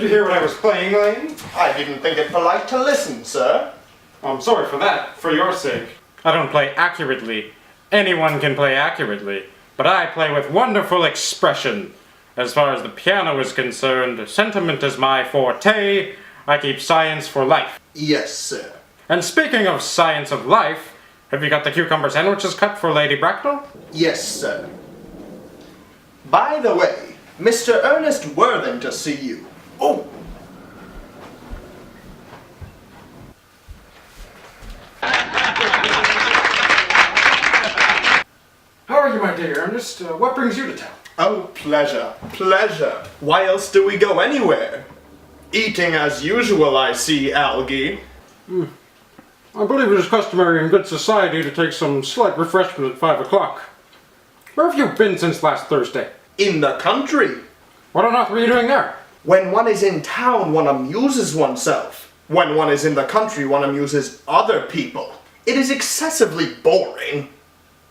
Did you hear what I was playing, Lane? I didn't think it polite to listen, sir. I'm sorry for that, for your sake. I don't play accurately. Anyone can play accurately, but I play with wonderful expression. As far as the piano is concerned, sentiment is my forte. I keep science for life. Yes, sir. And speaking of science of life, have you got the cucumber sandwiches cut for Lady Bracknell? Yes, sir. By the way, Mr. Earnest Worthing to see you. Oh! How are you, my dear Earnest? What brings you to town? Oh, pleasure, pleasure. Why else do we go anywhere? Eating as usual, I see, Algie. I believe it is customary in good society to take some slight refreshment at 5 o'clock. Where have you been since last Thursday? In the country. What on earth were you doing there? When one is in town, one amuses oneself. When one is in the country, one amuses other people. It is excessively boring.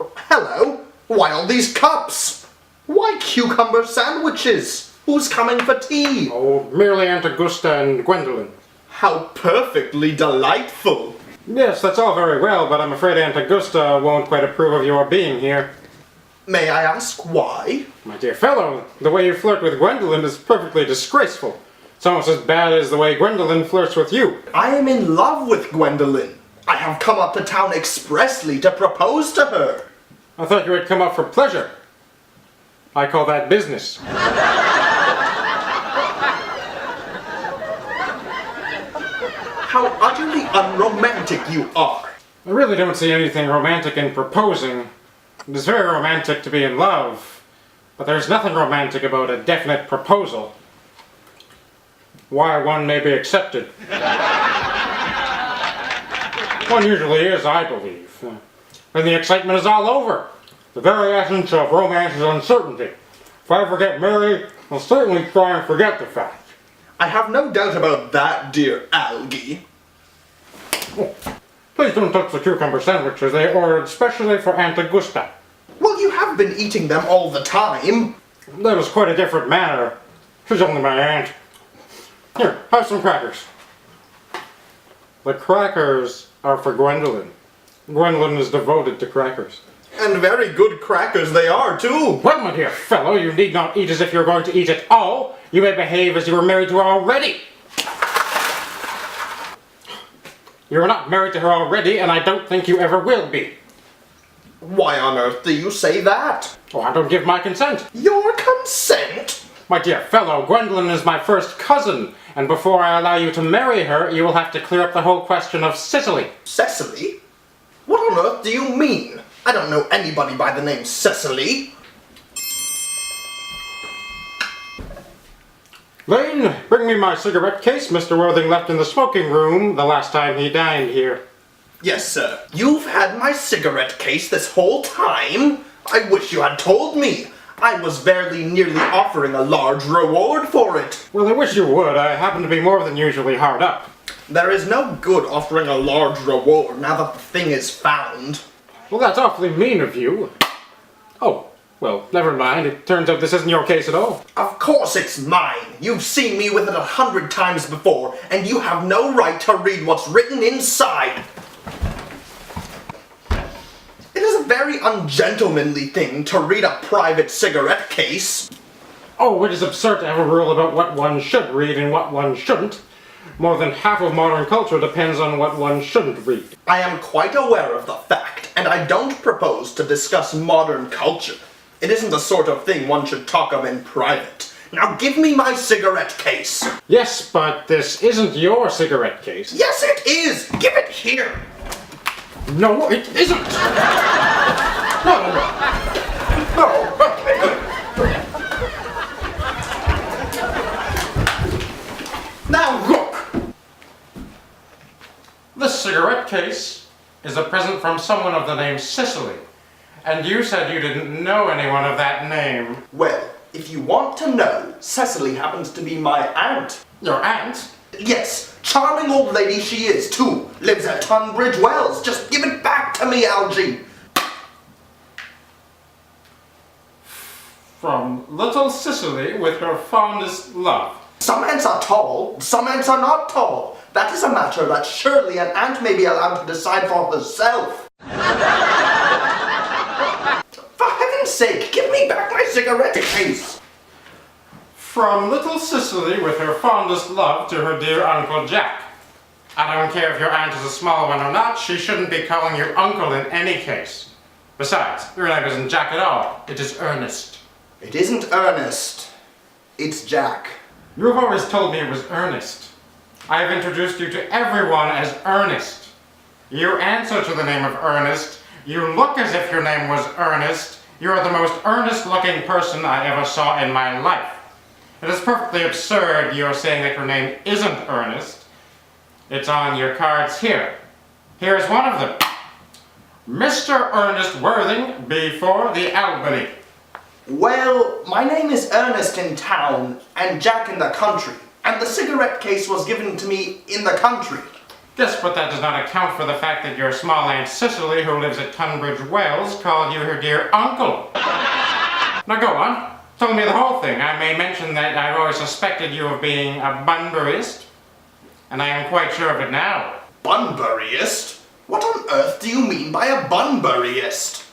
Hello? Why all these cups? Why cucumber sandwiches? Who's coming for tea? Oh, merely Aunt Augusta and Gwendolyn. How perfectly delightful. Yes, that's all very well, but I'm afraid Aunt Augusta won't quite approve of your being here. May I ask why? My dear fellow, the way you flirt with Gwendolyn is perfectly disgraceful. It's almost as bad as the way Gwendolyn flirts with you. I am in love with Gwendolyn. I have come up to town expressly to propose to her. I thought you had come up for pleasure. I call that business. How utterly unromantic you are. I really don't see anything romantic in proposing. It is very romantic to be in love, but there's nothing romantic about a definite proposal. Why one may be accepted. One usually is, I believe. When the excitement is all over. The very essence of romance is uncertainty. If I ever get married, I'll certainly try and forget the fact. I have no doubt about that, dear Algie. Oh, please don't touch the cucumber sandwiches. They ordered specially for Aunt Augusta. Well, you have been eating them all the time. That was quite a different matter. She's only my aunt. Here, have some crackers. The crackers are for Gwendolyn. Gwendolyn is devoted to crackers. And very good crackers they are, too. Well, my dear fellow, you need not eat as if you're going to eat at all. You may behave as you were married to her already. You're not married to her already, and I don't think you ever will be. Why on earth do you say that? Oh, I don't give my consent. Your consent? My dear fellow, Gwendolyn is my first cousin, and before I allow you to marry her, you will have to clear up the whole question of Cicely. Cecily? What on earth do you mean? I don't know anybody by the name Cecily. Lane, bring me my cigarette case Mr. Worthing left in the smoking room the last time he dined here. Yes, sir. You've had my cigarette case this whole time? I wish you had told me. I was very nearly offering a large reward for it. Well, I wish you would. I happen to be more than usually hard up. There is no good offering a large reward now that the thing is found. Well, that's awfully mean of you. Oh, well, never mind. It turns out this isn't your case at all. Of course it's mine. You've seen me with it 100 times before, and you have no right to read what's written inside. It is a very ungentlemanly thing to read a private cigarette case. Oh, it is absurd to have a rule about what one should read and what one shouldn't. More than half of modern culture depends on what one shouldn't read. I am quite aware of the fact, and I don't propose to discuss modern culture. It isn't the sort of thing one should talk of in private. Now give me my cigarette case. Yes, but this isn't your cigarette case. Yes, it is! Give it here! No, it isn't! No! Oh, okay. Now look! This cigarette case is a present from someone of the name Cicely. And you said you didn't know anyone of that name. Well, if you want to know, Cecily happens to be my aunt. Your aunt? Yes, charming old lady she is, too. Lives at Tunbridge Wells. Just give it back to me, Algie. From little Cicely with her fondest love. Some ants are tall, some ants are not tall. That is a matter that surely an ant may be allowed to decide for herself. For heaven's sake, give me back my cigarette case! From little Cicely with her fondest love to her dear Uncle Jack. I don't care if your aunt is a small one or not, she shouldn't be calling you uncle in any case. Besides, your name isn't Jack at all, it is Earnest. It isn't Ernest. It's Jack. You have always told me it was Earnest. I have introduced you to everyone as Earnest. You answer to the name of Earnest. You look as if your name was Earnest. You are the most earnest-looking person I ever saw in my life. It is perfectly absurd you are saying that your name isn't Earnest. It's on your cards here. Here's one of them. Mr. Ernest Worthing before the Albany. Well, my name is Ernest in town and Jack in the country, and the cigarette case was given to me in the country. Yes, but that does not account for the fact that your small Aunt Cicely, who lives at Tunbridge Wells, called you her dear uncle. Now go on. Tell me the whole thing. I may mention that I've always suspected you of being a Bunburyist, and I am quite sure of it now. Bunburyist? What on earth do you mean by a Bunburyist?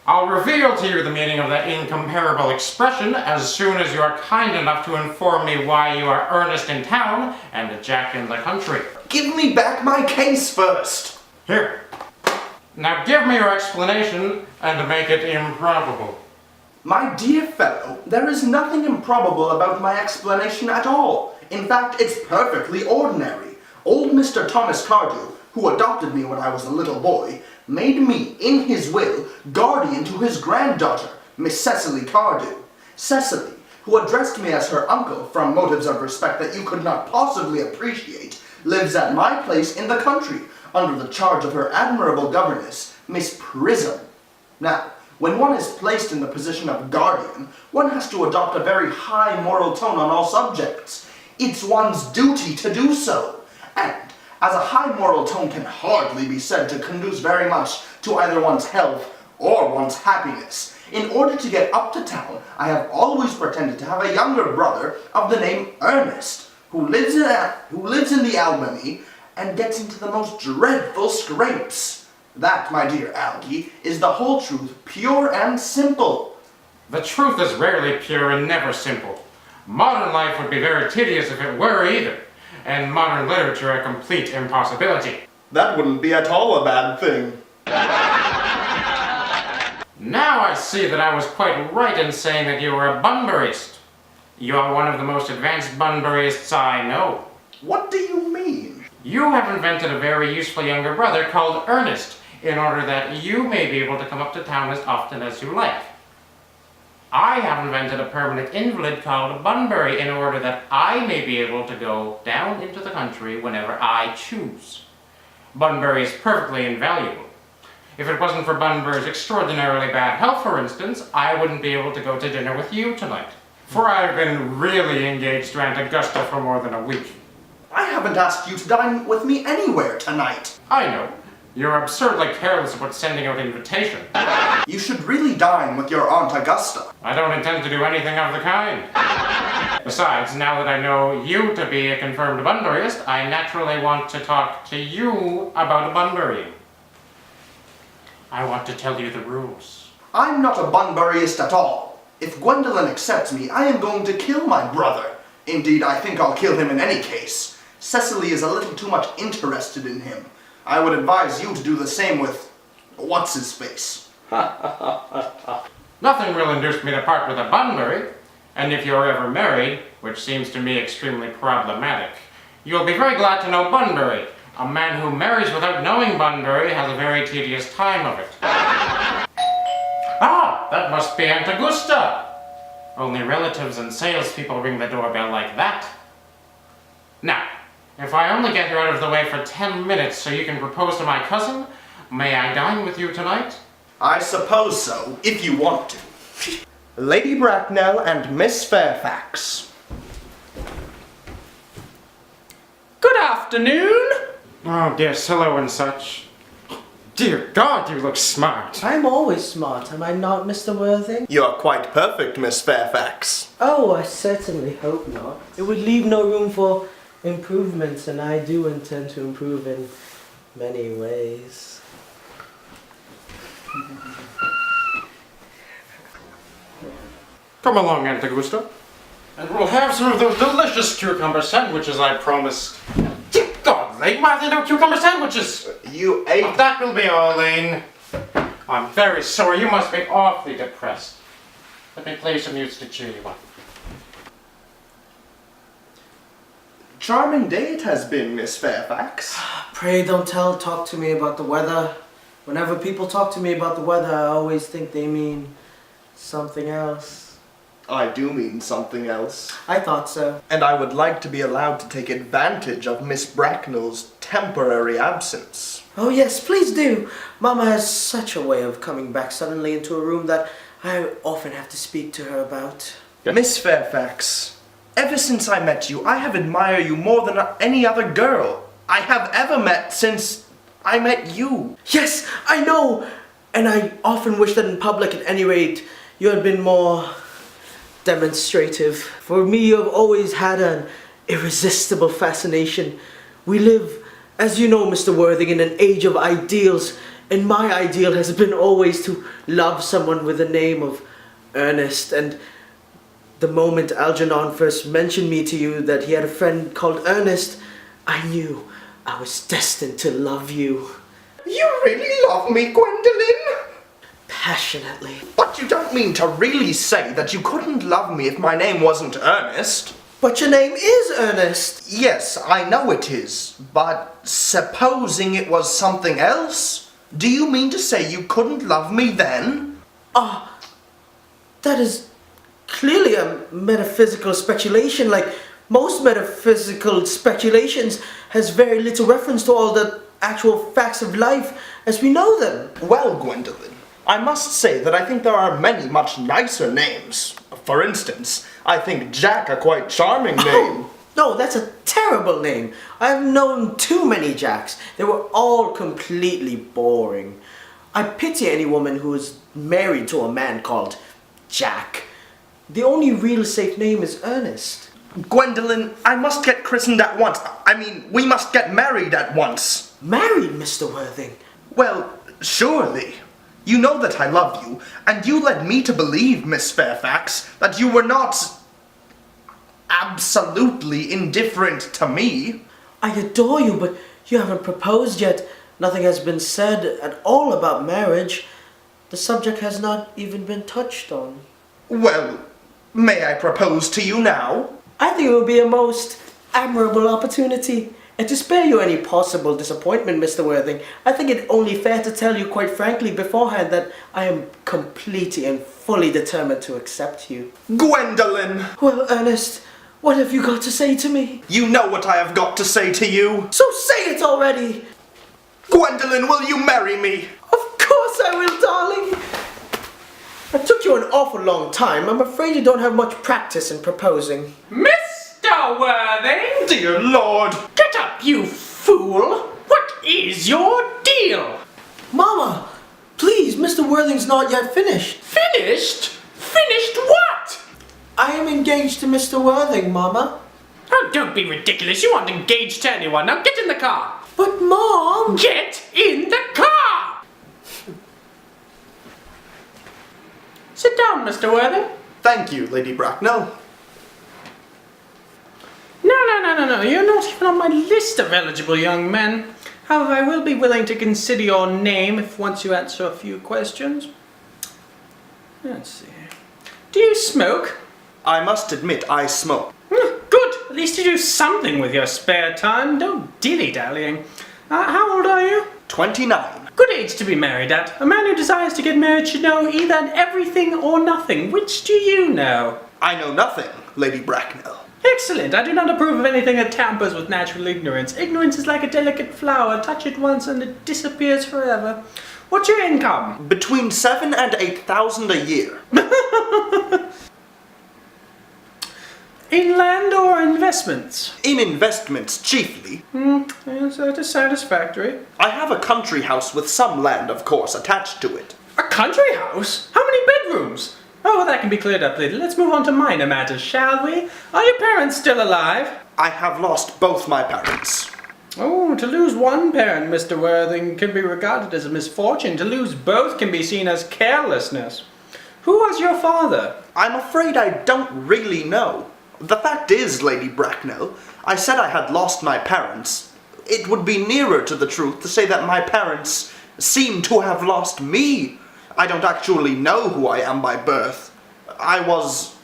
I'll reveal to you the meaning of that incomparable expression as soon as you are kind enough to inform me why you are Ernest in town and Jack in the country. Give me back my case first. Here. Now give me your explanation and make it improbable. My dear fellow, there is nothing improbable about my explanation at all. In fact, it's perfectly ordinary. Old Mr. Thomas Cardew, who adopted me when I was a little boy, made me, in his will, guardian to his granddaughter, Miss Cecily Cardew. Cecily, who addressed me as her uncle from motives of respect that you could not possibly appreciate, lives at my place in the country, under the charge of her admirable governess, Miss Prism. Now, when one is placed in the position of guardian, one has to adopt a very high moral tone on all subjects. It's one's duty to do so. And, as a high moral tone can hardly be said to conduce very much to either one's health or one's happiness, in order to get up to town, I have always pretended to have a younger brother of the name Earnest, who lives in the Albany and gets into the most dreadful scrapes. That, my dear Algie, is the whole truth, pure and simple. The truth is rarely pure and never simple. Modern life would be very tedious if it were either, and modern literature a complete impossibility. That wouldn't be at all a bad thing. Now I see that I was quite right in saying that you were a Bunburyist. You are one of the most advanced Bunburyists I know. What do you mean? You have invented a very useful younger brother called Earnest, in order that you may be able to come up to town as often as you like. I have invented a permanent invalid called Bunbury in order that I may be able to go down into the country whenever I choose. Bunbury is perfectly invaluable. If it wasn't for Bunbury's extraordinarily bad health, for instance, I wouldn't be able to go to dinner with you tonight. For I've been really engaged to Aunt Augusta for more than a week. I haven't asked you to dine with me anywhere tonight. I know. You're absurdly careless about sending out invitations. You should really dine with your Aunt Augusta. I don't intend to do anything of the kind. Besides, now that I know you to be a confirmed Bunburyist, I naturally want to talk to you about Bunbury. I want to tell you the rules. I'm not a Bunburyist at all. If Gwendolyn accepts me, I am going to kill my brother. Indeed, I think I'll kill him in any case. Cecily is a little too much interested in him. I would advise you to do the same with... what's-his-face. Nothing will induce me to part with a Bunbury, and if you're ever married, which seems to me extremely problematic, you'll be very glad to know Bunbury. A man who marries without knowing Bunbury has a very tedious time of it. Ah, that must be Aunt Augusta. Only relatives and salespeople ring the doorbell like that. Now, if I only get her out of the way for 10 minutes so you can propose to my cousin, may I dine with you tonight? I suppose so, if you want to. Lady Bracknell and Miss Fairfax. Good afternoon. Oh, yes, hello and such. Dear God, you look smart. I'm always smart, am I not, Mr. Worthing? You are quite perfect, Miss Fairfax. Oh, I certainly hope not. It would leave no room for improvements, and I do intend to improve in many ways. Come along, Antagusta, and we'll have some of those delicious cucumber sandwiches I promised. Dear God, Lane, why are there no cucumber sandwiches? You ate... Oh, that will be all, Lane. I'm very sorry, you must be awfully depressed. Let me play some music to cheer you up. Charming day it has been, Miss Fairfax. Pray don't talk to me about the weather. Whenever people talk to me about the weather, I always think they mean something else. I do mean something else. I thought so. And I would like to be allowed to take advantage of Miss Bracknell's temporary absence. Oh yes, please do. Mama has such a way of coming back suddenly into a room that I often have to speak to her about. Miss Fairfax, ever since I met you, I have admired you more than any other girl I have ever met since I met you. Yes, I know! And I often wish that in public, at any rate, you had been more demonstrative. For me, you have always had an irresistible fascination. We live, as you know, Mr. Worthing, in an age of ideals, and my ideal has been always to love someone with the name of Earnest. And the moment Algernon first mentioned me to you that he had a friend called Earnest, I knew I was destined to love you. You really love me, Gwendolyn? Passionately. But you don't mean to really say that you couldn't love me if my name wasn't Earnest? But your name is Earnest. Yes, I know it is, but supposing it was something else? Do you mean to say you couldn't love me then? That is clearly a metaphysical speculation. Like most metaphysical speculations has very little reference to all the actual facts of life as we know them. Well, Gwendolyn, I must say that I think there are many much nicer names. For instance, I think Jack a quite charming name. Oh, no, that's a terrible name. I've known too many Jacks. They were all completely boring. I pity any woman who is married to a man called Jack. The only real safe name is Earnest. Gwendolyn, I must get christened at once. I mean, we must get married at once. Married, Mr. Worthing? Well, surely. You know that I love you, and you led me to believe, Miss Fairfax, that you were not absolutely indifferent to me. I adore you, but you haven't proposed yet. Nothing has been said at all about marriage. The subject has not even been touched on. Well, may I propose to you now? I think it would be a most admirable opportunity. And to spare you any possible disappointment, Mr. Worthing, I think it only fair to tell you quite frankly beforehand that I am completely and fully determined to accept you. Gwendolyn! Well, Ernest, what have you got to say to me? You know what I have got to say to you. So say it already! Gwendolyn, will you marry me? Of course I will, darling! It took you an awful long time. I'm afraid you don't have much practice in proposing. Mr. Worthing! Dear Lord! Get up, you fool! What is your deal? Mama, please, Mr. Worthing's not yet finished. Finished? Finished what? I am engaged to Mr. Worthing, Mama. Oh, don't be ridiculous. You aren't engaged to anyone. Now get in the car. But, Mom! Get in the car! Sit down, Mr. Worthing. Thank you, Lady Bracknell. No. You're not even on my list of eligible young men. However, I will be willing to consider your name if once you answer a few questions. Let's see. Do you smoke? I must admit I smoke. Good. At least you do something with your spare time. Don't dilly-dallying. How old are you? 29. Good age to be married at. A man who desires to get married should know either everything or nothing. Which do you know? I know nothing, Lady Bracknell. Excellent. I do not approve of anything that tampers with natural ignorance. Ignorance is like a delicate flower. Touch it once and it disappears forever. What's your income? Between 7,000 and 8,000 a year. In land or investments? In investments, chiefly. Yes, that is satisfactory. I have a country house with some land, of course, attached to it. A country house? How many bedrooms? Oh, that can be cleared up later. Let's move on to minor matters, shall we? Are your parents still alive? I have lost both my parents. Oh, to lose one parent, Mr. Worthing, can be regarded as a misfortune. To lose both can be seen as carelessness. Who was your father? I'm afraid I don't really know. The fact is, Lady Bracknell, I said I had lost my parents. It would be nearer to the truth to say that my parents seem to have lost me. I don't actually know who I am by birth. I was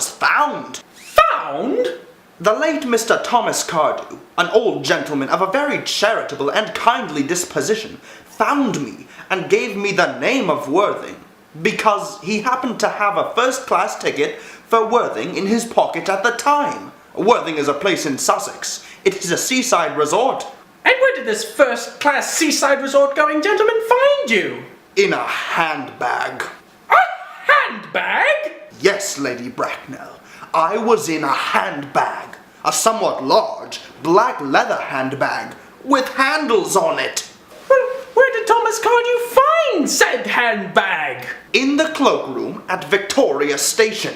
found. Found? The late Mr. Thomas Cardew, an old gentleman of a very charitable and kindly disposition, found me and gave me the name of Worthing, because he happened to have a first-class ticket for Worthing in his pocket at the time. Worthing is a place in Sussex. It is a seaside resort. And where did this first-class seaside resort-going gentleman find you? In a handbag. A handbag? Yes, Lady Bracknell. I was in a handbag. A somewhat large, black leather handbag with handles on it. Well, where did Thomas Cardew find said handbag? In the cloakroom at Victoria Station.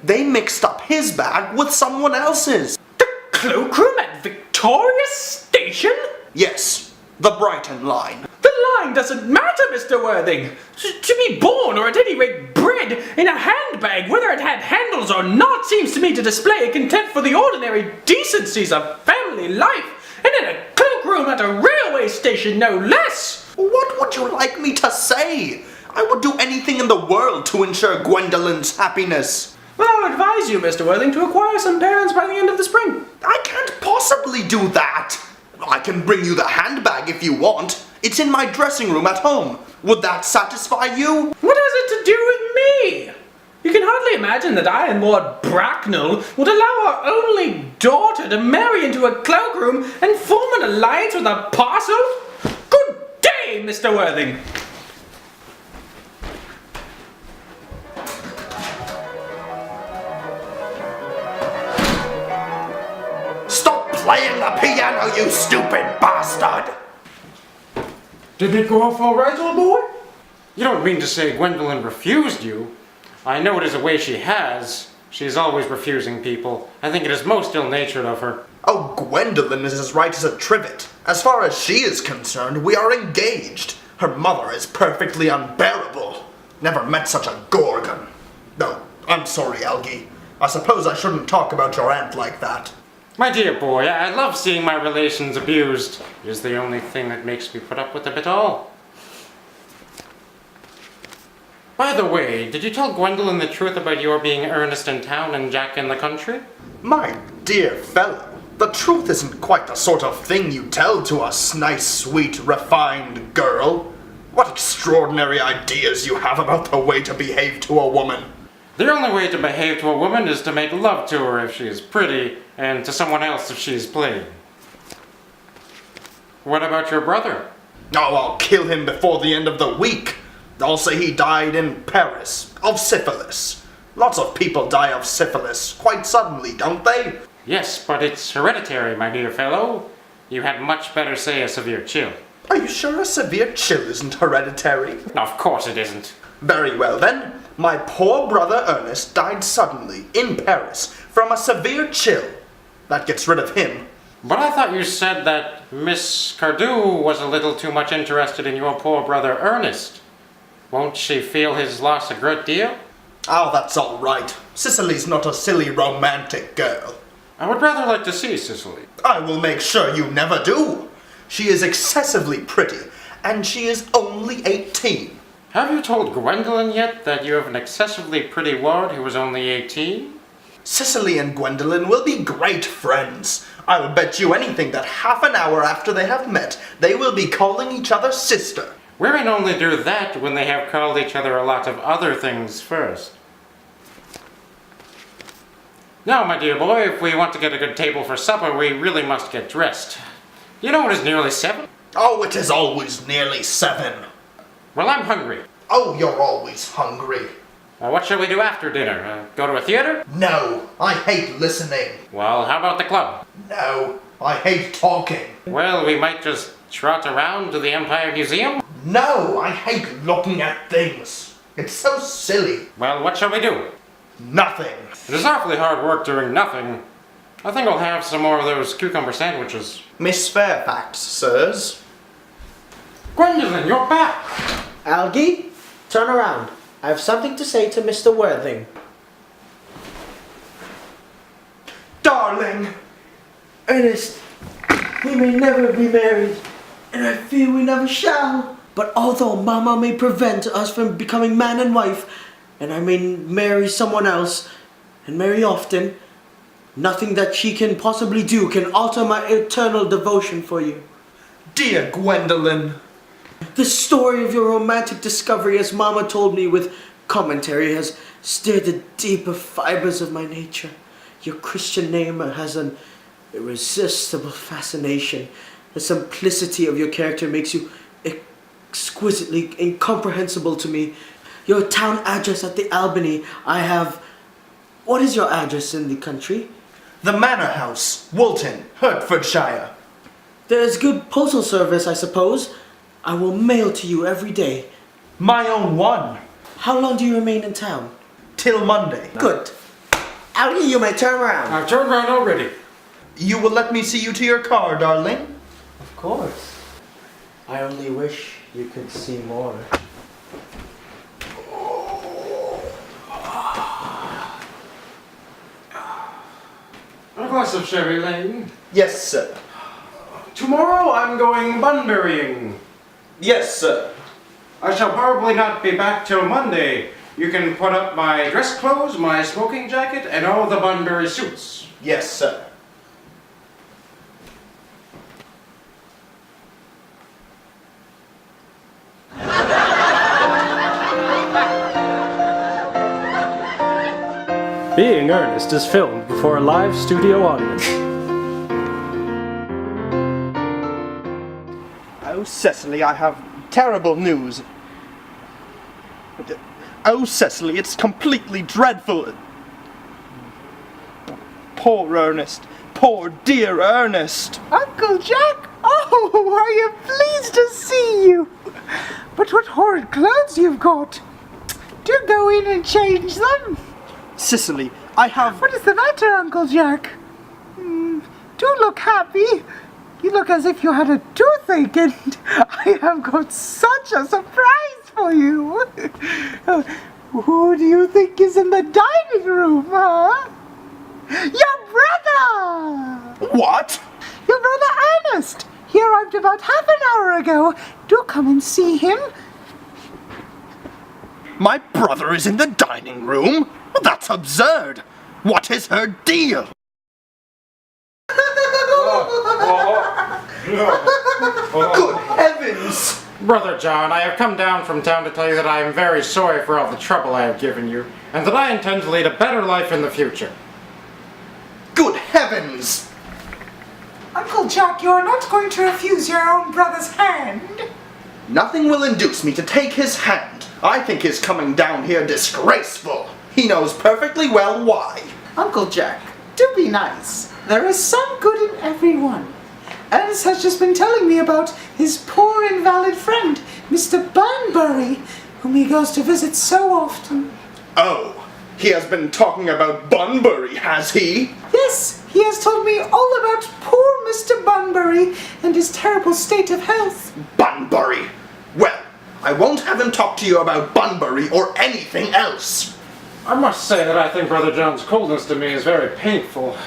They mixed up his bag with someone else's. The cloakroom at Victoria Station? Yes, the Brighton line. The line doesn't matter, Mr. Worthing. To be born, or at any rate bred, in a handbag, whether it had handles or not, seems to me to display a contempt for the ordinary decencies of family life, and in a cloakroom at a railway station, no less. What would you like me to say? I would do anything in the world to ensure Gwendolyn's happiness. Well, I'll advise you, Mr. Worthing, to acquire some parents by the end of the spring. I can't possibly do that. I can bring you the handbag if you want. It's in my dressing room at home. Would that satisfy you? What has it to do with me? You can hardly imagine that I and Lord Bracknell would allow our only daughter to marry into a cloakroom and form an alliance with a parcel? Good day, Mr. Worthing. Stop playing the piano, you stupid bastard! Did it go off all right, old boy? You don't mean to say Gwendolyn refused you? I know it is a way she has. She's always refusing people. I think it is most ill-natured of her. Oh, Gwendolyn is as right as a trivet. As far as she is concerned, we are engaged. Her mother is perfectly unbearable. Never met such a gorgon. No, I'm sorry, Algie. I suppose I shouldn't talk about your aunt like that. My dear boy, I love seeing my relations abused. It is the only thing that makes me put up with them at all. By the way, did you tell Gwendolyn the truth about your being Earnest in town and Jack in the country? My dear fellow, the truth isn't quite the sort of thing you tell to a nice, sweet, refined girl. What extraordinary ideas you have about the way to behave to a woman. The only way to behave to a woman is to make love to her if she is pretty, and to someone else if she is plain. What about your brother? Oh, I'll kill him before the end of the week. I'll say he died in Paris, of syphilis. Lots of people die of syphilis, quite suddenly, don't they? Yes, but it's hereditary, my dear fellow. You had much better say a severe chill. Are you sure a severe chill isn't hereditary? Of course it isn't. Very well then. My poor brother Ernest died suddenly, in Paris, from a severe chill. That gets rid of him. But I thought you said that Miss Cardew was a little too much interested in your poor brother Ernest. Won't she feel his loss a great deal? Oh, that's all right. Cicely's not a silly romantic girl. I would rather like to see Cicely. I will make sure you never do. She is excessively pretty, and she is only 18. Have you told Gwendolyn yet that you have an excessively pretty ward who is only 18? Cicely and Gwendolyn will be great friends. I'll bet you anything that half an hour after they have met, they will be calling each other sister. Women only do that when they have called each other a lot of other things first. Now, my dear boy, if we want to get a good table for supper, we really must get dressed. You know it is nearly 7? Oh, it is always nearly 7. Well, I'm hungry. Oh, you're always hungry. What shall we do after dinner? Go to a theater? No, I hate listening. Well, how about the club? No, I hate talking. Well, we might just trot around to the Empire Museum? No, I hate looking at things. It's so silly. Well, what shall we do? Nothing. It is awfully hard work doing nothing. I think I'll have some more of those cucumber sandwiches. Miss Fairfax, sirs. Gwendolyn, you're back! Algie, turn around. I have something to say to Mr. Worthing. Darling! Ernest, we may never be married, and I fear we never shall. But although Mama may prevent us from becoming man and wife, and I may marry someone else, and marry often, nothing that she can possibly do can alter my eternal devotion for you. Dear Gwendolyn. The story of your romantic discovery, as Mama told me with commentary, has stirred the deeper fibers of my nature. Your Christian name has an irresistible fascination. The simplicity of your character makes you exquisitely incomprehensible to me. Your town address at the Albany, I have... What is your address in the country? The Manor House, Woolton, Hertfordshire. There is good postal service, I suppose. I will mail to you every day. My own one. How long do you remain in town? Till Monday. Good. Algie, you may turn around. I've turned around already. You will let me see you to your car, darling? Of course. I only wish you could see more. A glass of sherry, Lane. Yes, sir. Tomorrow I'm going bunburying. Yes, sir. I shall probably not be back till Monday. You can put up my dress clothes, my smoking jacket, and all the Bunbury suits. Yes, sir. Being Earnest is filmed before a live studio audience. Oh, Cecily, I have terrible news. Oh, Cecily, it's completely dreadful. Poor Ernest. Poor dear Ernest. Uncle Jack! Oh, are you pleased to see you? But what horrid clothes you've got! Do go in and change them. Cecily, I have... What is the matter, Uncle Jack? Do look happy. You look as if you had a toothache, and I have got such a surprise for you. Who do you think is in the dining room, huh? Your brother! What? Your brother Ernest! He arrived about half an hour ago. Do come and see him. My brother is in the dining room? Well, that's absurd. What is her deal? Good heavens! Brother John, I have come down from town to tell you that I am very sorry for all the trouble I have given you, and that I intend to lead a better life in the future. Good heavens! Uncle Jack, you're not going to refuse your own brother's hand. Nothing will induce me to take his hand. I think his coming down here disgraceful. He knows perfectly well why. Uncle Jack, do be nice. There is some good in everyone. Ernest has just been telling me about his poor invalid friend, Mr. Bunbury, whom he goes to visit so often. Oh, he has been talking about Bunbury, has he? Yes, he has told me all about poor Mr. Bunbury and his terrible state of health. Bunbury! Well, I won't have him talk to you about Bunbury or anything else. I must say that I think Brother John's coldness to me is very painful.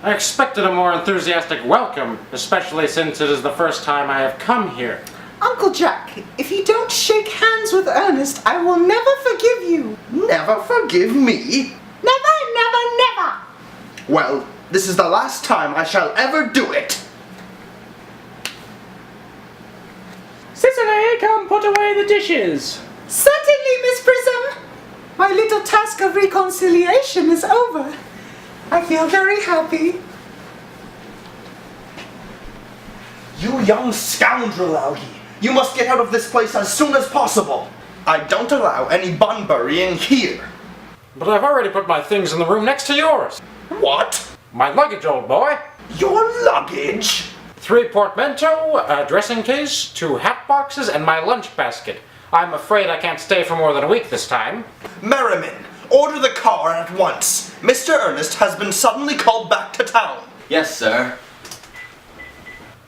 I expected a more enthusiastic welcome, especially since it is the first time I have come here. Uncle Jack, if you don't shake hands with Ernest, I will never forgive you. Never forgive me? Never, never, never. Well, this is the last time I shall ever do it. Cicely, come put away the dishes. Certainly, Miss Prism. My little task of reconciliation is over. I feel very happy. You young scoundrel, Algie. You must get out of this place as soon as possible. I don't allow any Bunburying here. But I've already put my things in the room next to yours. What? My luggage, old boy. Your luggage? 3 portmanteau, a dressing case, 2 hat boxes, and my lunch basket. I'm afraid I can't stay for more than a week this time. Merriman, order the car at once. Mr. Earnest has been suddenly called back to town. Yes, sir.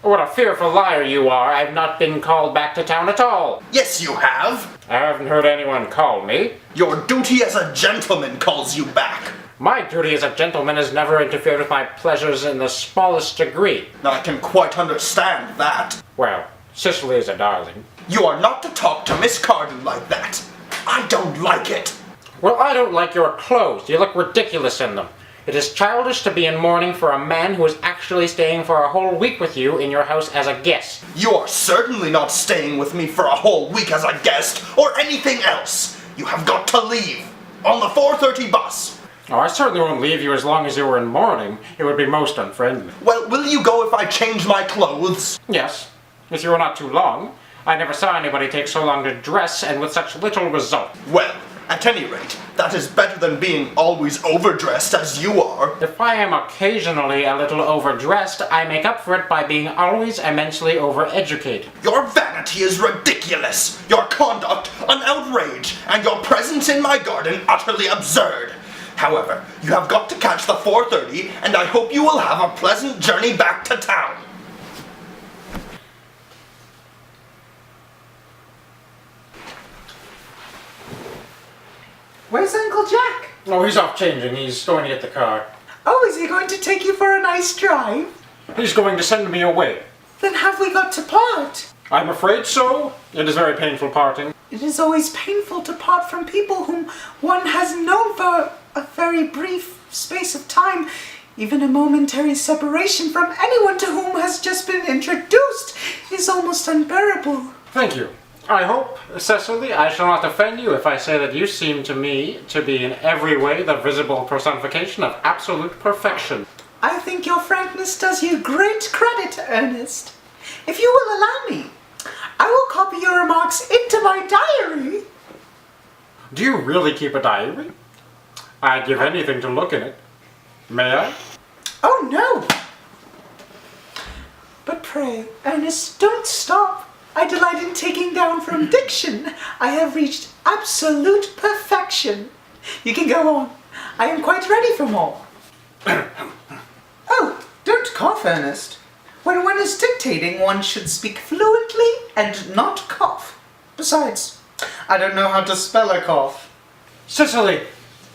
What a fearful liar you are. I've not been called back to town at all. Yes, you have. I haven't heard anyone call me. Your duty as a gentleman calls you back. My duty as a gentleman has never interfered with my pleasures in the smallest degree. Now, I can quite understand that. Well, Cicely is a darling. You are not to talk to Miss Cardew like that. I don't like it. Well, I don't like your clothes. You look ridiculous in them. It is childish to be in mourning for a man who is actually staying for a whole week with you in your house as a guest. You are certainly not staying with me for a whole week as a guest, or anything else. You have got to leave. On the 4:30 bus. Oh, I certainly won't leave you as long as you were in mourning. It would be most unfriendly. Well, will you go if I change my clothes? Yes, if you were not too long. I never saw anybody take so long to dress and with such little result. Well, at any rate, that is better than being always overdressed as you are. If I am occasionally a little overdressed, I make up for it by being always immensely overeducated. Your vanity is ridiculous, your conduct an outrage, and your presence in my garden utterly absurd. However, you have got to catch the 4:30, and I hope you will have a pleasant journey back to town. Where's Uncle Jack? Oh, he's off changing. He's going to get the car. Oh, is he going to take you for a nice drive? He's going to send me away. Then have we got to part? I'm afraid so. It is very painful parting. It is always painful to part from people whom one has known for a very brief space of time. Even a momentary separation from anyone to whom has just been introduced is almost unbearable. Thank you. I hope, Cecily, I shall not offend you if I say that you seem to me to be in every way the visible personification of absolute perfection. I think your frankness does you great credit, Ernest. If you will allow me, I will copy your remarks into my diary. Do you really keep a diary? I'd give anything to look in it. May I? Oh, no. But pray, Ernest, don't stop. I delight in taking down from diction. I have reached absolute perfection. You can go on. I am quite ready for more. Oh, don't cough, Ernest. When one is dictating, one should speak fluently and not cough. Besides, I don't know how to spell a cough. Cecily!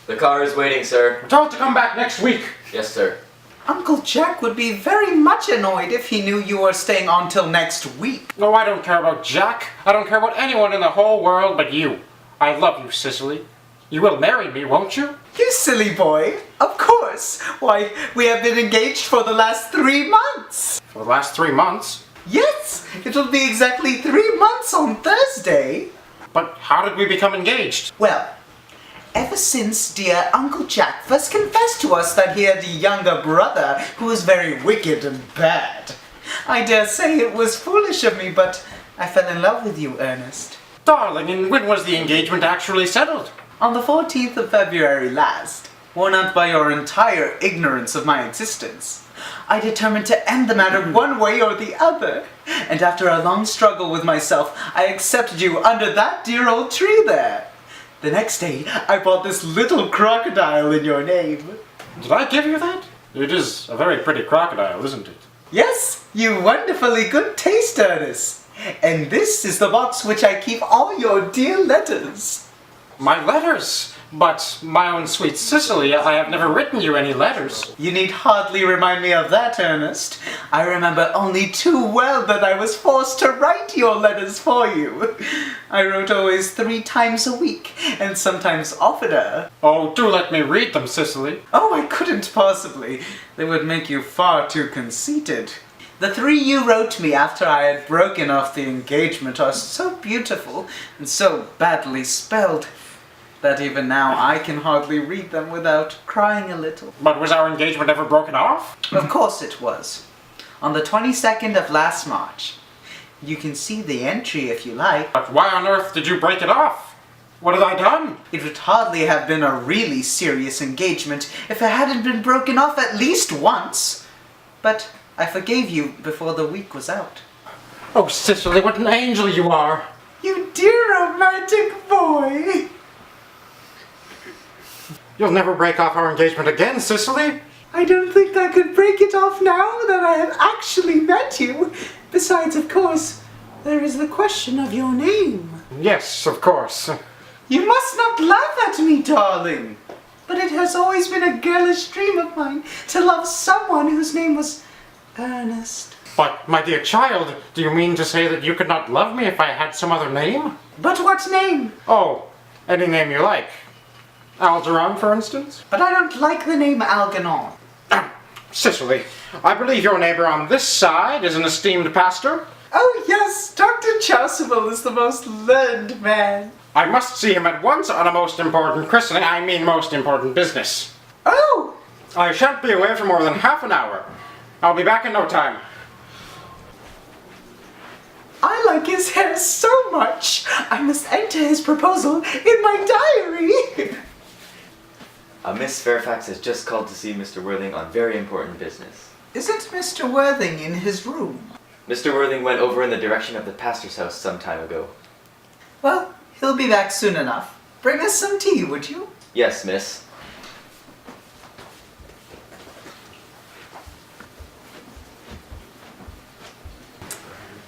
The car is waiting, sir. Tell it to come back next week. Yes, sir. Uncle Jack would be very much annoyed if he knew you were staying on till next week. No, I don't care about Jack. I don't care about anyone in the whole world but you. I love you, Cecily. You will marry me, won't you? You silly boy. Of course. Why, we have been engaged for the last 3 months. For the last 3 months. Yes, it'll be exactly 3 months on Thursday. But how did we become engaged? Well, ever since dear Uncle Jack first confessed to us that he had a younger brother who was very wicked and bad. I dare say it was foolish of me, but I fell in love with you, Ernest. Darling, and when was the engagement actually settled? On the 14th of February last, worn out by your entire ignorance of my existence, I determined to end the matter one way or the other. And after a long struggle with myself, I accepted you under that dear old tree there. The next day, I bought this little crocodile in your name. Did I give you that? It is a very pretty crocodile, isn't it? Yes, you wonderfully good taste, Ernest. And this is the box which I keep all your dear letters. My letters! But, my own sweet Cecily, I have never written you any letters. You need hardly remind me of that, Ernest. I remember only too well that I was forced to write your letters for you. I wrote always 3 times a week, and sometimes oftener. Oh, do let me read them, Cecily. Oh, I couldn't possibly. They would make you far too conceited. The 3 you wrote me after I had broken off the engagement are so beautiful and so badly spelled that even now I can hardly read them without crying a little. But was our engagement ever broken off? Of course it was. On the 22nd of last March. You can see the entry if you like. But why on earth did you break it off? What have I done? It would hardly have been a really serious engagement if it hadn't been broken off at least once. But I forgave you before the week was out. Oh, Cicely, what an angel you are! You dear romantic boy. You'll never break off our engagement again, Cicely! I don't think I could break it off now that I have actually met you. Besides, of course, there is the question of your name. Yes, of course. You must not laugh at me, darling. But it has always been a girlish dream of mine to love someone whose name was Earnest. But, my dear child, do you mean to say that you could not love me if I had some other name? But what name? Oh, any name you like. Algernon, for instance? But I don't like the name Algernon. Cicely, I believe your neighbor on this side is an esteemed pastor. Oh yes, Dr. Chasuble is the most learned man. I must see him at once on a most important christening, I mean most important business. Oh! I shan't be away for more than half an hour. I'll be back in no time. I like his hair so much. I must enter his proposal in my diary. Miss Fairfax has just called to see Mr. Worthing on very important business. Isn't Mr. Worthing in his room? Mr. Worthing went over in the direction of the pastor's house some time ago. Well, he'll be back soon enough. Bring us some tea, would you? Yes, miss.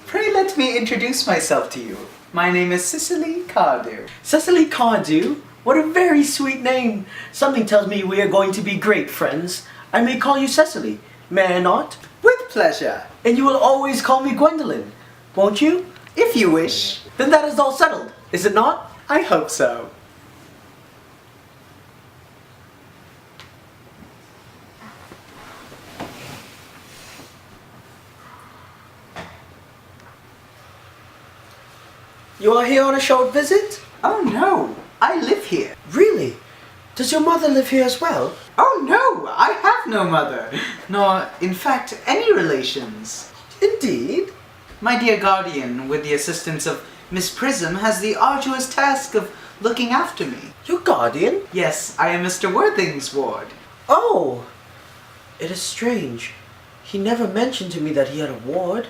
Pray let me introduce myself to you. My name is Cicely Cardew. Cecily Cardew? What a very sweet name. Something tells me we are going to be great friends. I may call you Cecily, may I not? With pleasure. And you will always call me Gwendolyn, won't you? If you wish. Then that is all settled, is it not? I hope so. You are here on a short visit? Oh no, I live here. Really? Does your mother live here as well? Oh no, I have no mother, nor, in fact, any relations. Indeed? My dear guardian, with the assistance of Miss Prism, has the arduous task of looking after me. Your guardian? Yes, I am Mr. Worthing's ward. Oh! It is strange. He never mentioned to me that he had a ward.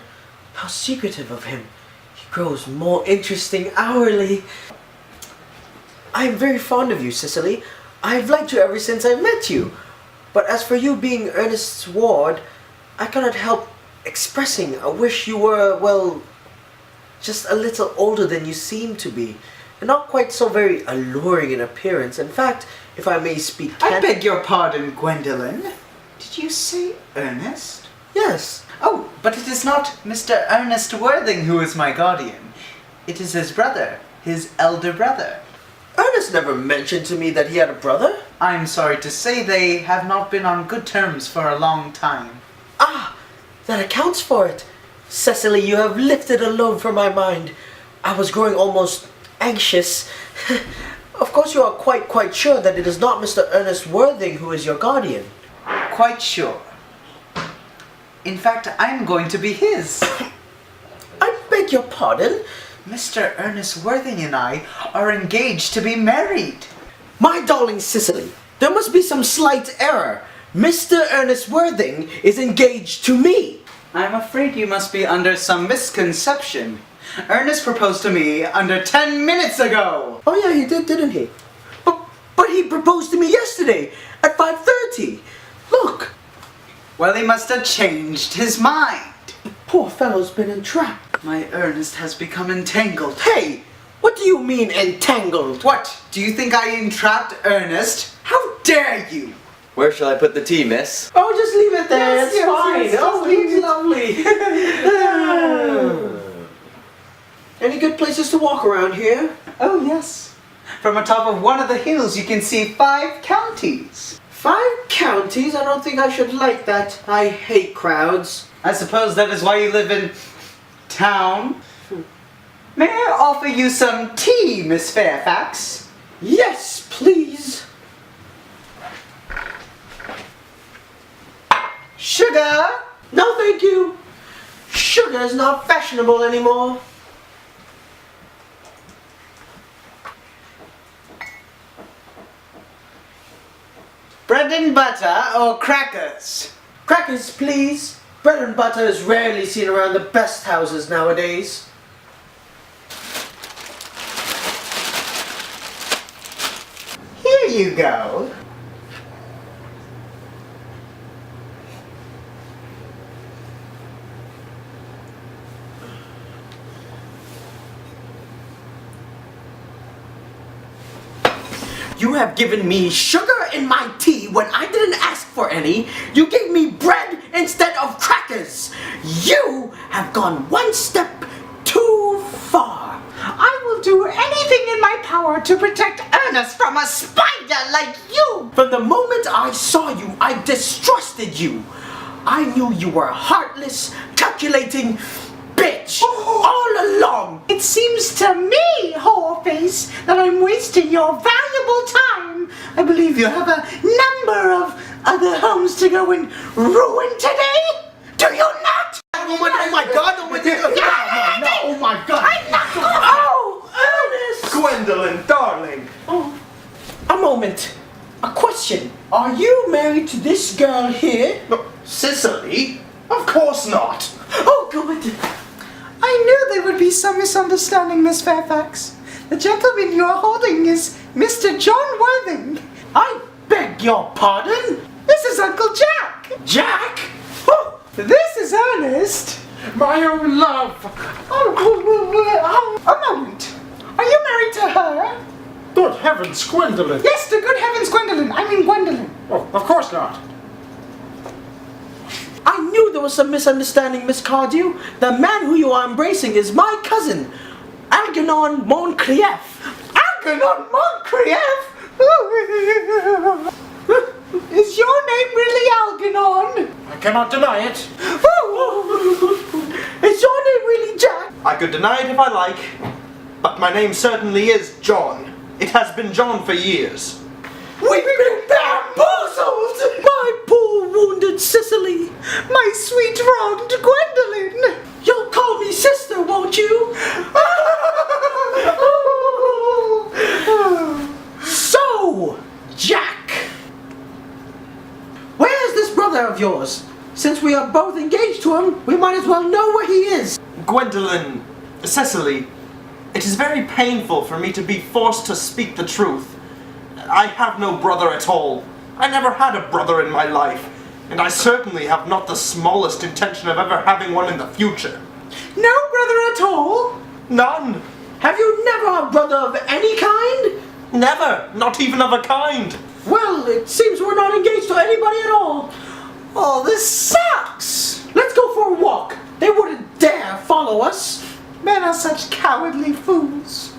How secretive of him. He grows more interesting hourly. I am very fond of you, Cicely. I have liked you ever since I met you. But as for you being Ernest's ward, I cannot help expressing a wish you were, well, just a little older than you seem to be. And not quite so very alluring in appearance. In fact, if I may speak I beg your pardon, Gwendolyn. Did you say Ernest? Yes. Oh, but it is not Mr. Ernest Worthing who is my guardian. It is his brother, his elder brother. Ernest never mentioned to me that he had a brother. I'm sorry to say they have not been on good terms for a long time. Ah, that accounts for it. Cecily, you have lifted a load from my mind. I was growing almost anxious. Of course you are quite sure that it is not Mr. Ernest Worthing who is your guardian. Quite sure. In fact, I'm going to be his. I beg your pardon? Mr. Ernest Worthing and I are engaged to be married. My darling Cicely, there must be some slight error. Mr. Ernest Worthing is engaged to me. I'm afraid you must be under some misconception. Ernest proposed to me under 10 minutes ago. Oh yeah, he did, didn't he? But he proposed to me yesterday at 5:30. Look. Well, he must have changed his mind. The poor fellow's been entrapped. My Ernest has become entangled. Hey, what do you mean entangled? What? Do you think I entrapped Ernest? How dare you? Where shall I put the tea, miss? Oh, just leave it there. Yes, it's yes, fine. yes, Oh, yes, it's lovely. Any good places to walk around here? Oh, yes. From atop of one of the hills you can see 5 counties. 5 counties? I don't think I should like that. I hate crowds. I suppose that is why you live in town. May I offer you some tea, Miss Fairfax? Yes, please. Sugar? No, thank you. Sugar is not fashionable anymore. Bread and butter or crackers? Crackers, please. Bread and butter is rarely seen around the best houses nowadays. Here you go. You have given me sugar in my tea when I didn't ask for any. You gave me bread instead of crackers. You have gone one step too far. I will do anything in my power to protect Ernest from a spider like you! From the moment I saw you, I distrusted you. I knew you were a heartless, calculating bitch all along. It seems to me, Whoreface, that I'm wasting your valuable time. I believe you have a number of other homes to go and ruin today. Do you not? Oh my god, oh my god! No, oh my god! I'm not going. Oh, Ernest! Gwendolyn, darling! Oh, a moment. A question. Are you married to this girl here? No, Cicely? Of course not! Oh, good. I knew there would be some misunderstanding, Miss Fairfax. The gentleman you're holding is Mr. John Worthing. I beg your pardon? This is Uncle Jack. Jack? Oh, This is Ernest. My own love! A moment. Are you married to her? Good heavens, Gwendolyn! Yes, to good heavens, Gwendolyn. I mean Gwendolyn. Oh, of course not. I knew there was some misunderstanding, Miss Cardew. The man who you are embracing is my cousin, Algernon Moncrief. Algernon Moncrief? Is your name really Algernon? I cannot deny it. Is your name really Jack? I could deny it if I like, but my name certainly is John. It has been John for years. We've been bamboozled! My poor wounded Cicely. My sweet wronged Gwendolyn. You'll call me sister, won't you? So, Jack, where's this brother of yours? Since we are both engaged to him, we might as well know where he is. Gwendolyn, Cicely, it is very painful for me to be forced to speak the truth. I have no brother at all. I never had a brother in my life, and I certainly have not the smallest intention of ever having one in the future. No brother at all? None. Have you never had a brother of any kind? Never. Not even of a kind. Well, it seems we're not engaged to anybody at all. Oh, this sucks. Let's go for a walk. They wouldn't dare follow us. Men are such cowardly fools.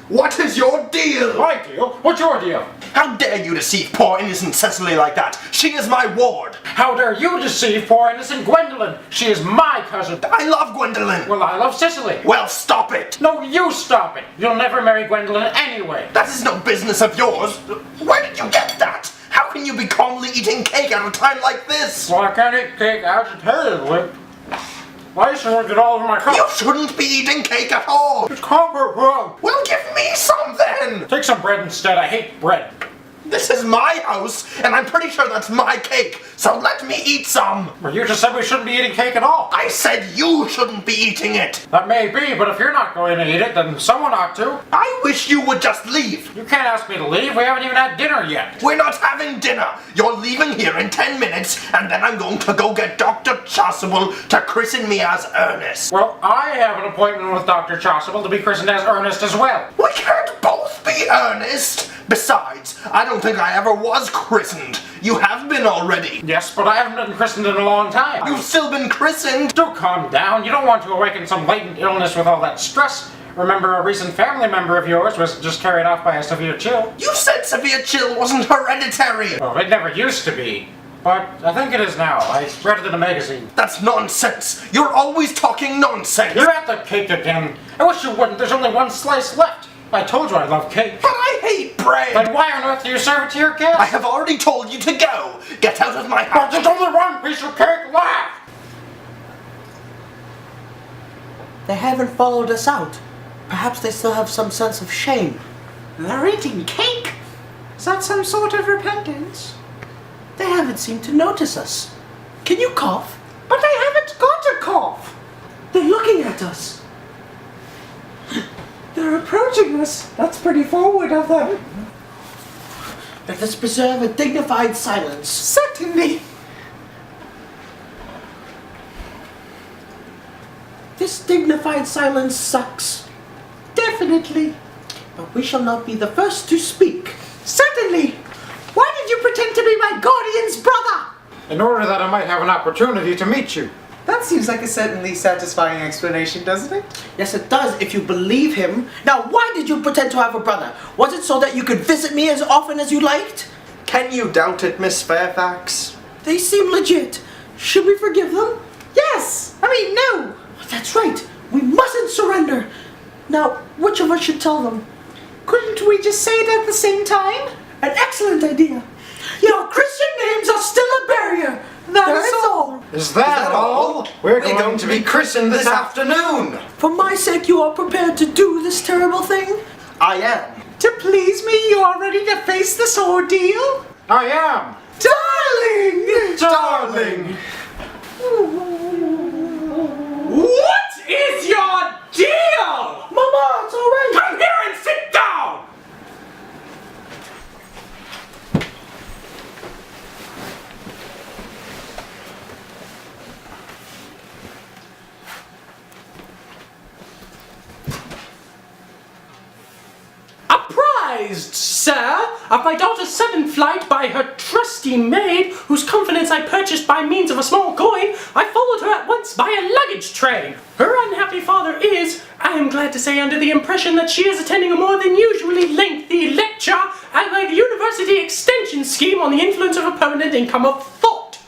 What is your deal? My deal? What's your deal? How dare you deceive poor innocent Cicely like that? She is my ward. How dare you deceive poor innocent Gwendolyn? She is my cousin. I love Gwendolyn. Well, I love Cicely. Well, stop it. No, you stop it. You'll never marry Gwendolyn anyway. That is no business of yours. Where did you get that? How can you be calmly eating cake at a time like this? Well, I can't eat cake agitatively. Why shouldn't it all over my cup? You shouldn't be eating cake at all. It's conquer wrong. Well, give me some then. Take some bread instead. I hate bread. This is my house, and I'm pretty sure that's my cake, so let me eat some. Well, you just said we shouldn't be eating cake at all. I said you shouldn't be eating it. That may be, but if you're not going to eat it, then someone ought to. I wish you would just leave. You can't ask me to leave. We haven't even had dinner yet. We're not having dinner. You're leaving here in 10 minutes, and then I'm going to go get Dr. Chasuble to christen me as Ernest. Well, I have an appointment with Dr. Chasuble to be christened as Earnest as well. We can't both be Ernest. Besides, I don't think I ever was christened. You have been already. Yes, but I haven't been christened in a long time. You've still been christened. Do calm down. You don't want to awaken some latent illness with all that stress. Remember, a recent family member of yours was just carried off by a severe chill. You said severe chill wasn't hereditary. Oh, it never used to be. But I think it is now. I read it in a magazine. That's nonsense. You're always talking nonsense. You're at the cake again. I wish you wouldn't. There's only one slice left. I told you I love cake. But I hate bread. Then why on earth do you serve it to your guests? I have already told you to go. Get out of my house. But there's only one piece of cake left. They haven't followed us out. Perhaps they still have some sense of shame. They're eating cake? that some sort of repentance? They haven't seemed to notice us. Can you cough? But I haven't got a cough. They're looking at us. They're approaching us. That's pretty forward of them. Let us preserve a dignified silence. Certainly. This dignified silence sucks. Definitely. But we shall not be the first to speak. Certainly. Why did you pretend to be my guardian's brother? In order that I might have an opportunity to meet you. That seems like a certainly satisfying explanation, doesn't it? Yes, it does, if you believe him. Now, why did you pretend to have a brother? Was it so that you could visit me as often as you liked? Can you doubt it, Miss Fairfax? They seem legit. Should we forgive them? Yes. I mean, no. That's right. We mustn't surrender. Now, which of us should tell them? Couldn't we just say it at the same time? An excellent idea. Your Christian names are still a barrier. That's all. Is that all? We're going to be christened this afternoon. For my sake, you are prepared to do this terrible thing? I am. To please me, you are ready to face this ordeal? I am. Darling! Darling. What is your deal? Mama, it's all right. Come here and sit down! Apprised, sir, of my daughter's sudden flight by her trusty maid, whose confidence I purchased by means of a small coin, I followed her at once by a luggage train. Her unhappy father is, I am glad to say, under the impression that she is attending a more than usually lengthy lecture at the University Extension Scheme on the influence of a permanent income of thought.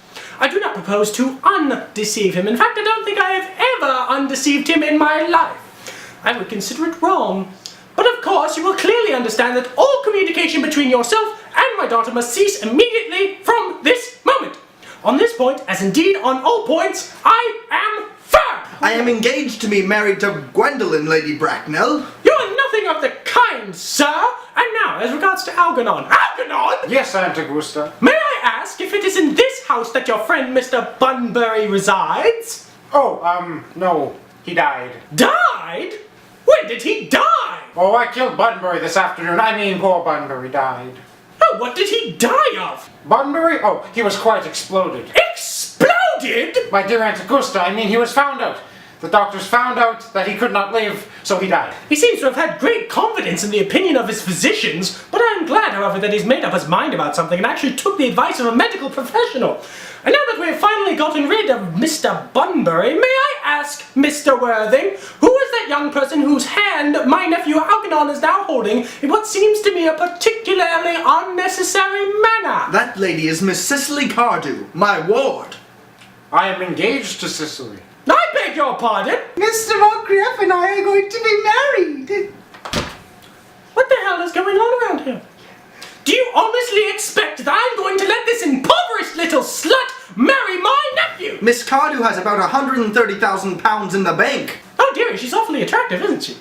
I do not propose to undeceive him. In fact, I don't think I have ever undeceived him in my life. I would consider it wrong. But of course, you will clearly understand that all communication between yourself and my daughter must cease immediately from this moment. On this point, as indeed on all points, I am firm! I am engaged to be married to Gwendolen, Lady Bracknell. You are nothing of the kind, sir! And now, as regards to Algernon. Algernon! Yes, Aunt Augusta. May I ask if it is in this house that your friend Mr. Bunbury resides? Oh, no. He died. Died? When did he die? Oh, I killed Bunbury this afternoon. I mean, poor Bunbury died. Oh, what did he die of? Bunbury? Oh, he was quite exploded. Exploded? My dear Aunt Augusta, I mean, he was found out. The doctors found out that he could not live, so he died. He seems to have had great confidence in the opinion of his physicians, but I am glad, however, that he's made up his mind about something and actually took the advice of a medical professional. And now that we have finally gotten rid of Mr. Bunbury, may I ask, Mr. Worthing, who is that young person whose hand my nephew Algernon is now holding in what seems to me a particularly unnecessary manner? That lady is Miss Cicely Cardew, my ward. I am engaged to Cicely. I beg your pardon? Mr. Moncrief and I are going to be married. What the hell is going on around here? Do you honestly expect that I'm going to let this impoverished little slut marry my nephew? Miss Cardew has about £130,000 in the bank. Oh dearie, she's awfully attractive, isn't she?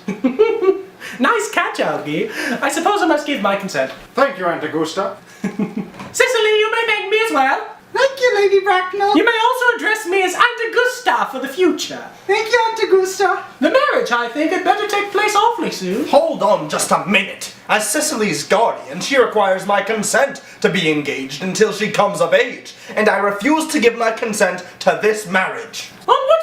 Nice catch, Algie. I suppose I must give my consent. Thank you, Aunt Augusta. Cicely, you may thank me as well. Thank you, Lady Bracknell. You may also address me as Aunt Augusta for the future. Thank you, Aunt Augusta. The marriage, I think, had better take place awfully soon. Hold on just a minute. As Cicely's guardian, she requires my consent to be engaged until she comes of age, and I refuse to give my consent to this marriage. On what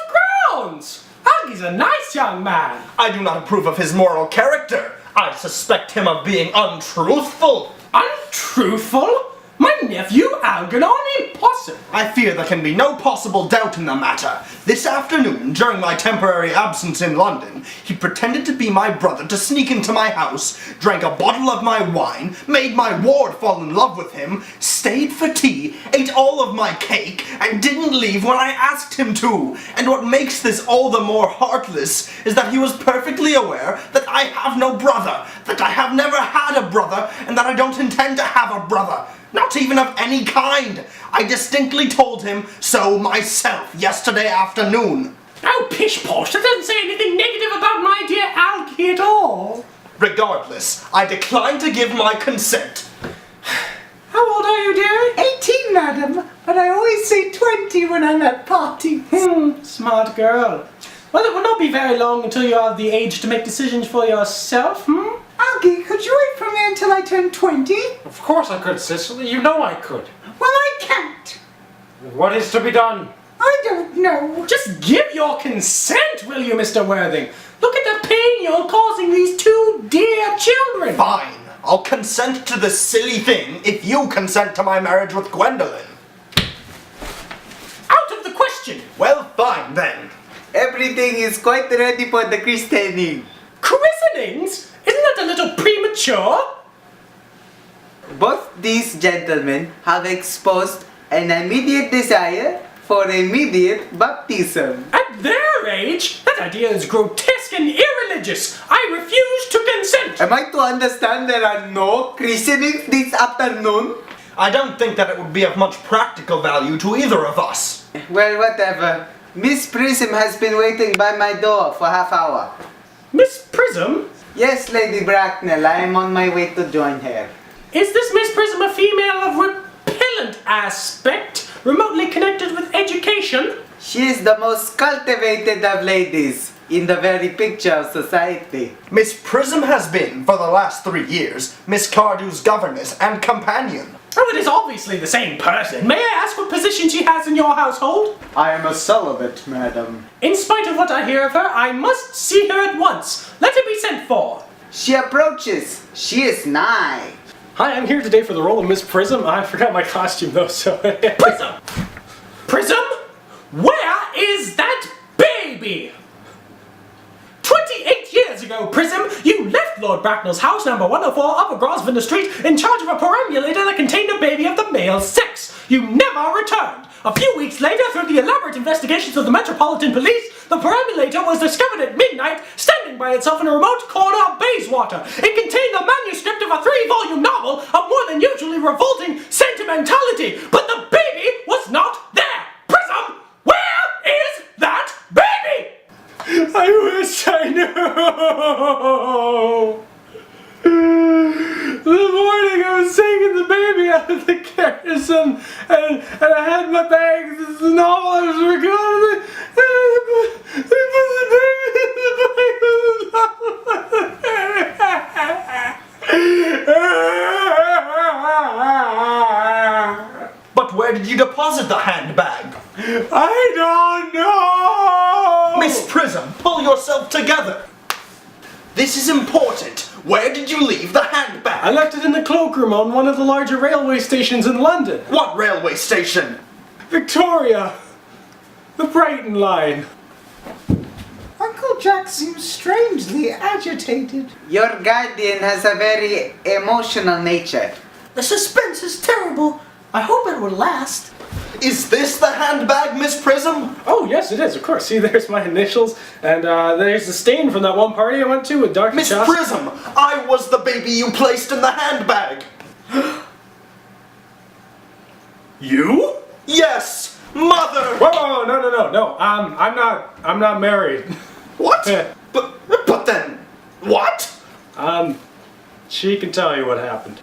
grounds? Algie's a nice young man. I do not approve of his moral character. I suspect him of being untruthful. Untruthful? My nephew Algernon? Impossible. I fear there can be no possible doubt in the matter. This afternoon, during my temporary absence in London, he pretended to be my brother to sneak into my house, drank a bottle of my wine, made my ward fall in love with him, stayed for tea, ate all of my cake, and didn't leave when I asked him to. And what makes this all the more heartless is that he was perfectly aware that I have no brother, that I have never had a brother, and that I don't intend to have a brother. Not even of any kind. I distinctly told him so myself yesterday afternoon. Oh, pish posh, that doesn't say anything negative about my dear Algie at all. Regardless, I decline to give my consent. madam, but I always say 20 when I'm at parties. Smart girl. Well, it will not be very long until you are of the age to make decisions for yourself, Algie, could you wait for me until I turn 20? Of course I could, Cicely. You know I could. Well, I can't. What is to be done? I don't know. Just give your consent, will you, Mr. Worthing? Look at the pain you're causing these two dear children. Fine. I'll consent to this silly thing if you consent to my marriage with Gwendolyn. Out of the question. Well, fine then. Everything is quite ready for the christening. Christenings? Isn't that a little premature? Both these gentlemen have exposed an immediate desire for immediate baptism. At their age? That idea is grotesque and irreligious. I refuse to consent. Am I to understand there are no christenings this afternoon? I don't think that it would be of much practical value to either of us. Well, whatever. Miss Prism has been waiting by my door for half hour. Miss Prism? Yes, Lady Bracknell, I am on my way to join her. Is this Miss Prism a female of repellent aspect, remotely connected with education? She is the most cultivated of ladies in the very picture of society. Miss Prism has been, for the last 3 years, Miss Cardew's governess and companion. Oh, it is obviously the same person. May I ask what position she has in your household? I am a celibate, madam. In spite of what I hear of her, I must see her at once. Let her be sent for. She approaches. She is nigh. Hi, I'm here today for the role of Miss Prism. I forgot my costume though, so... Prism! Prism? Where is that baby? 28 years ago, Prism, you left Lord Bracknell's house, number 104, Upper Grosvenor Street, in charge of a perambulator that contained a baby of the male sex. You never returned. A few weeks later, through the elaborate investigations of the Metropolitan Police, the perambulator was discovered at midnight, standing by itself in a remote corner of Bayswater. It contained the manuscript of a 3-volume novel of more than usually revolting sentimentality, but the baby was not there. Prism, where is that baby? I wish I knew! The morning I was taking the baby out of the garrison and I had my bags, this novel I was recording, and they put the baby in the bag. But where did you deposit the handbag? I don't know! Miss Prism, pull yourself together. This is important. Where did you leave the handbag? I left it in the cloakroom on one of the larger railway stations in London. What railway station? Victoria! The Brighton line. Uncle Jack seems strangely agitated. Your guardian has a very emotional nature. The suspense is terrible. I hope it will last. Is this the handbag, Miss Prism? Oh, yes, it is, of course. See, there's my initials, and there's the stain from that one party I went to with Dr. Miss Chas. Prism, I was the baby you placed in the handbag. You? Yes, mother. Whoa, no. I'm not married. What? But then, what? She can tell you what happened.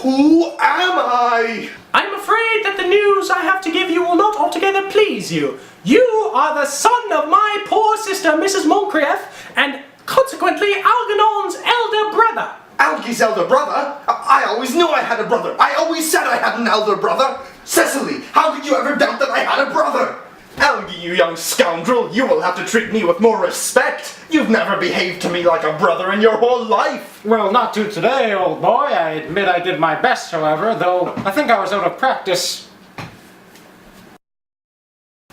Who am I? I'm afraid that the news I have to give you will not altogether please you. You are the son of my poor sister, Mrs. Moncrieff, and consequently Algernon's elder brother. Algie's elder brother? I always knew I had a brother. I always said I had an elder brother. Cecily, how could you ever doubt that I had a brother? Algie, you young scoundrel, you will have to treat me with more respect. You've never behaved to me like a brother in your whole life. Well, not to today, old boy. I admit I did my best, however, though I think I was out of practice.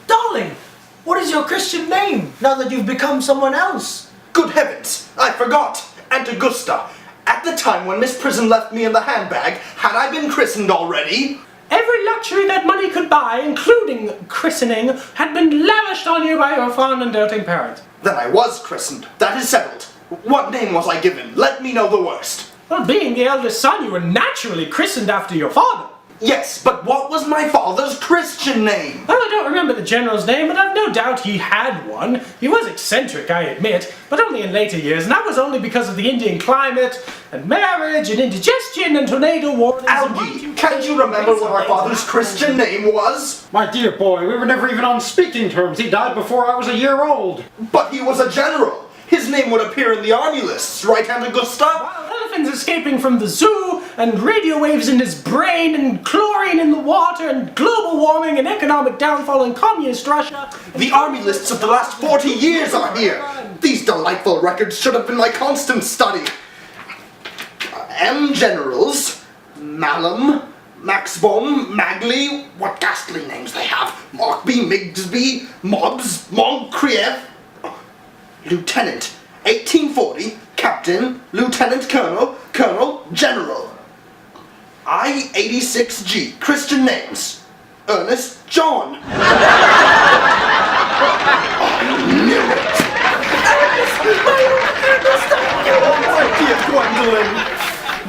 Darling, what is your Christian name now that you've become someone else? Good heavens, I forgot. Aunt Augusta. At the time when Miss Prism left me in the handbag, had I been christened already? Every luxury that money could buy, including christening, had been lavished on you by your fond and doting parents. Then I was christened. That is settled. What name was I given? Let me know the worst. Well, being the eldest son, you were naturally christened after your father. Yes, but what was my father's Christian name? Well, I don't remember the general's name, but I've no doubt he had one. He was eccentric, I admit, but only in later years, and that was only because of the Indian climate, and marriage, and indigestion, and tornado warnings. Algie, can't you remember what our father's Christian name was? My dear boy, we were never even on speaking terms. He died before I was a year old. But he was a general. His name would appear in the army lists, right, Gustav? Wild elephants escaping from the zoo, and radio waves in his brain, and chlorine in the water, and global warming, and economic downfall in communist Russia. The army lists of the last 40 years are here. These delightful records should have been my constant study. M. Generals, Malum, Maxbom, Magley, what ghastly names they have. Markby, Migsby, Mobbs, Moncrieff, Lieutenant, 1840, Captain, Lieutenant Colonel, Colonel, General. I-86G, Christian names. Earnest, John. I knew it. Dear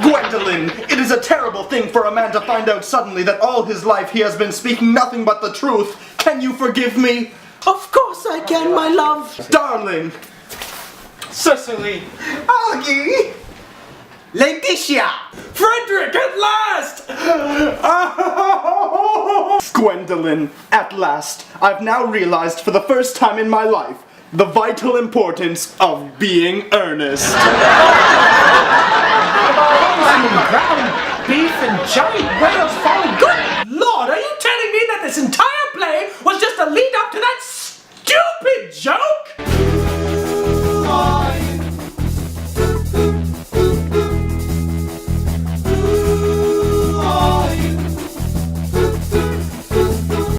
Gwendolyn, it is a terrible thing for a man to find out suddenly that all his life he has been speaking nothing but the truth. Can you forgive me? Of course I can, my love. Darling. Cecily! Augie! Laetitia! Frederick, at last! Gwendolyn, at last, I've now realized for the first time in my life the vital importance of being earnest. Ground beef and giant whale